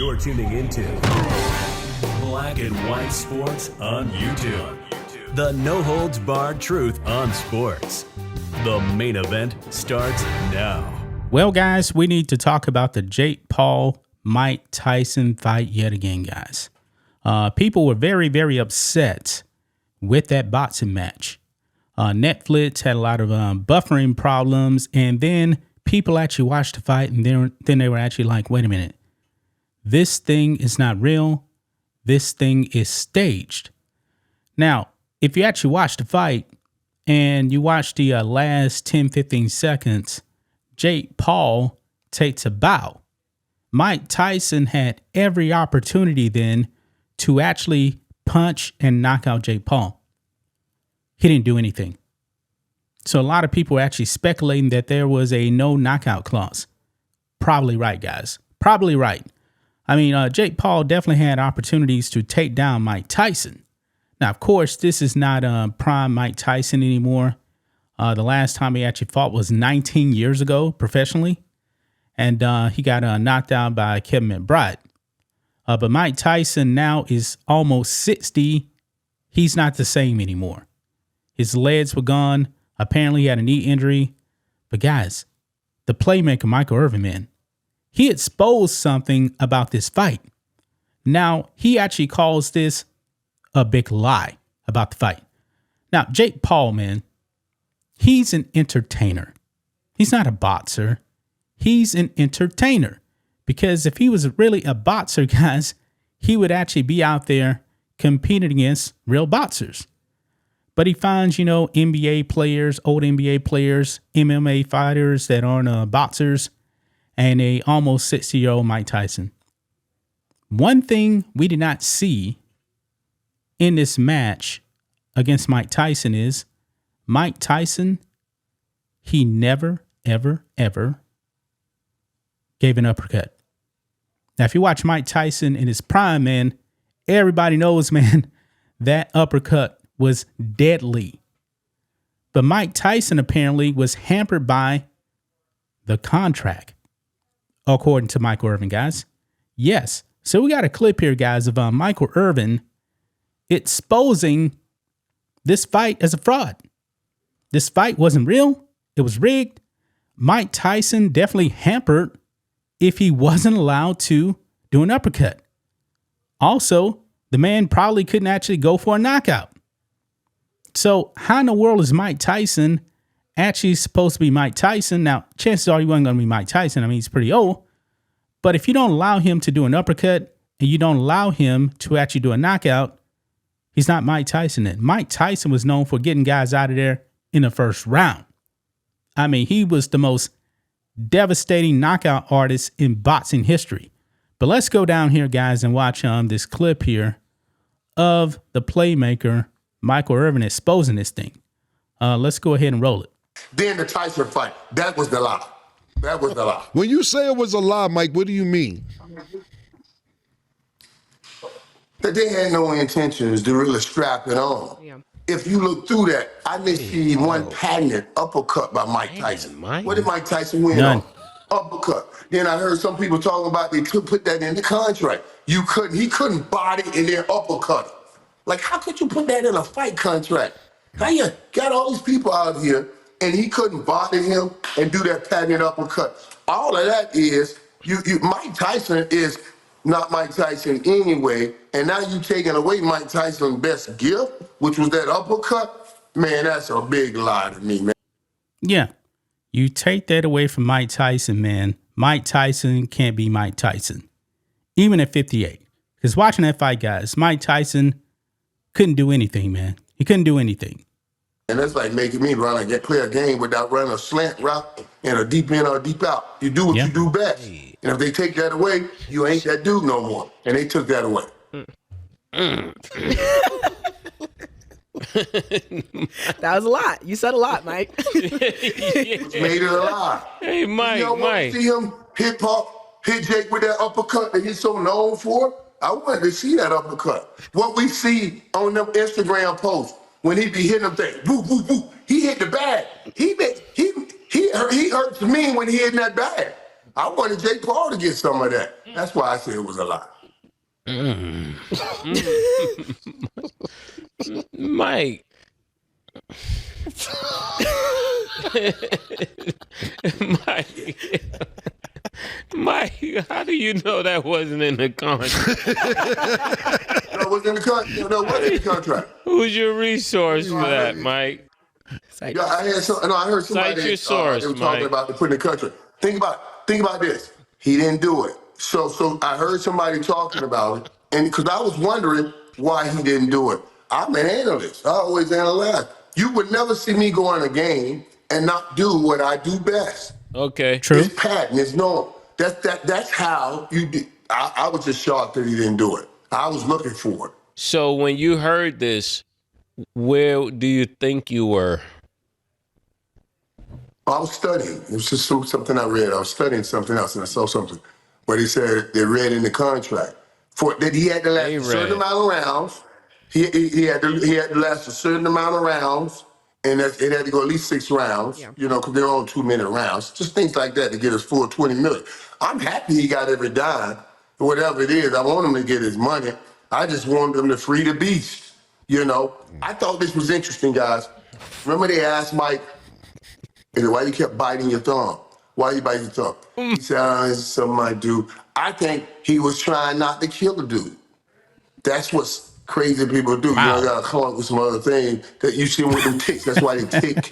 You're tuning into Black and White Sports on YouTube. The no-holds-barred truth on sports. The main event starts now. Well, guys, we need to talk about the Jake Paul, Mike Tyson fight yet again, guys. People were very, very upset with that boxing match. Netflix had a lot of buffering problems, and then people actually watched the fight, and then they were actually like, wait a minute. This thing is not real. This thing is staged. Now, if you actually watch the fight and you watch the last 10, 15 seconds, Jake Paul takes a bow. Mike Tyson had every opportunity then to actually punch and knock out Jake Paul. He didn't do anything. So a lot of people are actually speculating that there was a no knockout clause. Probably right, guys. Probably right. I mean, Jake Paul definitely had opportunities to take down Mike Tyson. Now, of course, this is not prime Mike Tyson anymore. The last time he actually fought was 19 years ago professionally. And he got knocked out by Kevin McBride. But Mike Tyson now is almost 60. He's not the same anymore. His legs were gone. Apparently he had a knee injury. But guys, the playmaker, Michael Irvin, man, he exposed something about this fight. Now, he actually calls this a big lie about the fight. Now, Jake Paul, man, he's an entertainer. He's not a boxer. He's an entertainer. Because if he was really a boxer, guys, he would actually be out there competing against real boxers. But he finds, NBA players, old NBA players, MMA fighters that aren't boxers, and a almost 60-year-old Mike Tyson. One thing we did not see in this match against Mike Tyson is Mike Tyson, he never, ever, ever gave an uppercut. Now, if you watch Mike Tyson in his prime, man, everybody knows, man, that uppercut was deadly. But Mike Tyson apparently was hampered by the contract, according to Michael Irvin, guys. Yes. So we got a clip here, guys, of Michael Irvin exposing this fight as a fraud. This fight wasn't real. It was rigged. Mike Tyson definitely hampered if he wasn't allowed to do an uppercut. Also, the man probably couldn't actually go for a knockout. So how in the world is Mike Tyson actually supposed to be Mike Tyson? Now, chances are he wasn't going to be Mike Tyson. I mean, he's pretty old. But if you don't allow him to do an uppercut and you don't allow him to actually do a knockout, he's not Mike Tyson then. Mike Tyson was known for getting guys out of there in the first round. I mean, he was the most devastating knockout artist in boxing history. But let's go down here, guys, and watch this clip here of the playmaker, Michael Irvin, exposing this thing. Let's go ahead and roll it. Then the Tyson fight, that was the lie. That was the lie. When you say it was a lie, Mike, what do you mean? That they had no intentions to really strap it on. Yeah. If you look through that, I didn't see one patented uppercut by Mike Tyson. What did Mike Tyson win on? Uppercut. Then I heard some people talking about they could put that in the contract. He couldn't body in their uppercut. Like, how could you put that in a fight contract? How you got all these people out here and he couldn't body him and do that patented uppercut? All of that is, Mike Tyson is not Mike Tyson anyway, and now you taking away Mike Tyson's best gift, which was that uppercut. Man, that's a big lie to me, man. Yeah, you take that away from Mike Tyson, man. Mike Tyson can't be Mike Tyson, even at 58. Because watching that fight, guys, Mike Tyson couldn't do anything, man. He couldn't do anything. And that's like making me play a game without running a slant route and a deep in or a deep out. You do what you do best. And if they take that away, you ain't that dude no more. And they took that away. That was a lot. You said a lot, Mike. Made it a lie. Hey, Mike, you don't want to see him hit Jake with that uppercut that he's so known for? I wanted to see that uppercut. What we see on them Instagram posts when he be hitting them things, boo, boo, boo. He hit the bag. He hurts me when he hitting that bag. I wanted Jake Paul to get some of that. That's why I said it was a lie. Mike. Mike, how do you know that wasn't in the contract? No, it wasn't in the contract. No, it wasn't in the contract. Who's your resource for that, Mike? I heard somebody. Cite your source, they were talking Mike. about the putting in the contract. Think about this. He didn't do it. So I heard somebody talking about it, and because I was wondering why he didn't do it. I'm an analyst. I always analyze. You would never see me go in a game and not do what I do best. Okay. True. It's patent. It's known. That's how you do. I was just shocked that he didn't do it. I was looking for it. So when you heard this, where do you think you were? I was studying. It was just something I read. I was studying something else, and I saw something where they said they read in the contract that he had to last a certain amount of rounds. He had to last a certain amount of rounds, and it had to go at least 6 rounds. Yeah. You know, because they're on 2-minute rounds. Just things like that to get us full $20 million. I'm happy he got every dime, whatever it is. I want him to get his money. I just want him to free the beast. You know, I thought this was interesting, guys. Remember they asked Mike, why you kept biting your thumb? Why you biting your thumb? He said, it's something I do. I think he was trying not to kill the dude. That's what crazy people do. Wow. You know, you gotta come up with some other thing that you see with them ticks. That's why they tick.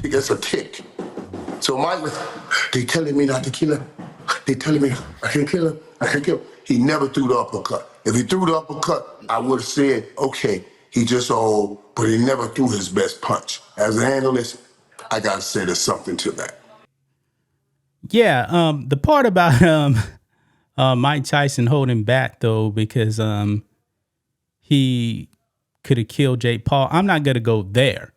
That's a tick. So Mike was, they telling me not to kill him. They telling me I can't kill him. I can't kill him. He never threw the uppercut. If he threw the uppercut, I would have said, okay, he just old, but he never threw his best punch. As an analyst, I gotta say there's something to that. Yeah, the part about Mike Tyson holding back though, because he could have killed Jake Paul. I'm not gonna go there,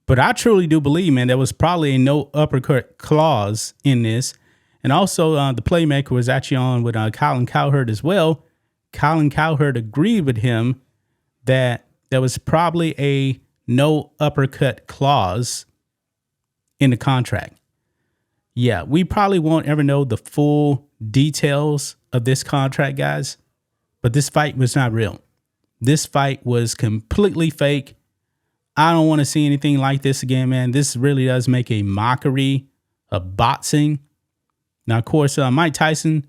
but I truly do believe, man, there was probably a no uppercut clause in this, and also the playmaker was actually on with Colin Cowherd as well. Colin Cowherd agreed with him that there was probably a no uppercut clause in the contract. Yeah, we probably won't ever know the full details of this contract, guys, but this fight was not real. This fight was completely fake. I don't want to see anything like this again, man. This really does make a mockery of boxing. Now, of course, Mike Tyson,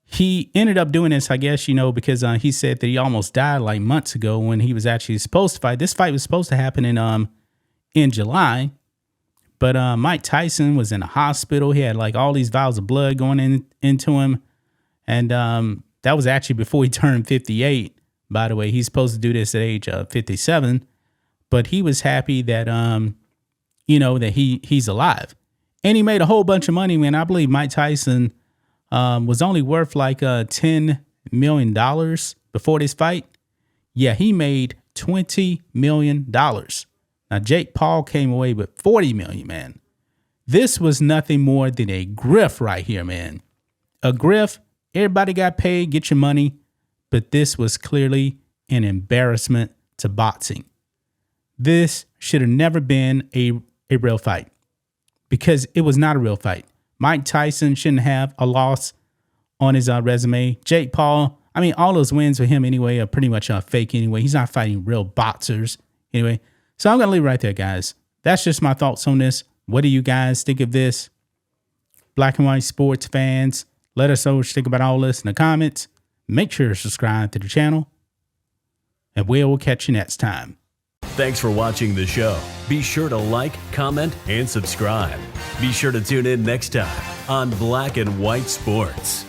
he ended up doing this, I guess, because he said that he almost died like months ago when he was actually supposed to fight. This fight was supposed to happen in July. But Mike Tyson was in a hospital. He had like all these vials of blood going into him. And that was actually before he turned 58. By the way, he's supposed to do this at age 57. But he was happy that, that he's alive. And he made a whole bunch of money, man. I believe Mike Tyson was only worth like $10 million before this fight. Yeah, he made $20 million. Now, Jake Paul came away with $40 million, man. This was nothing more than a grift right here, man. A grift. Everybody got paid. Get your money. But this was clearly an embarrassment to boxing. This should have never been a real fight because it was not a real fight. Mike Tyson shouldn't have a loss on his resume. Jake Paul, I mean, all those wins for him anyway are pretty much fake anyway. He's not fighting real boxers anyway. So I'm going to leave it right there, guys. That's just my thoughts on this. What do you guys think of this? Black and white sports fans, let us know what you think about all this in the comments. Make sure to subscribe to the channel. And we will catch you next time. Thanks for watching the show. Be sure to like, comment, and subscribe. Be sure to tune in next time on Black and White Sports.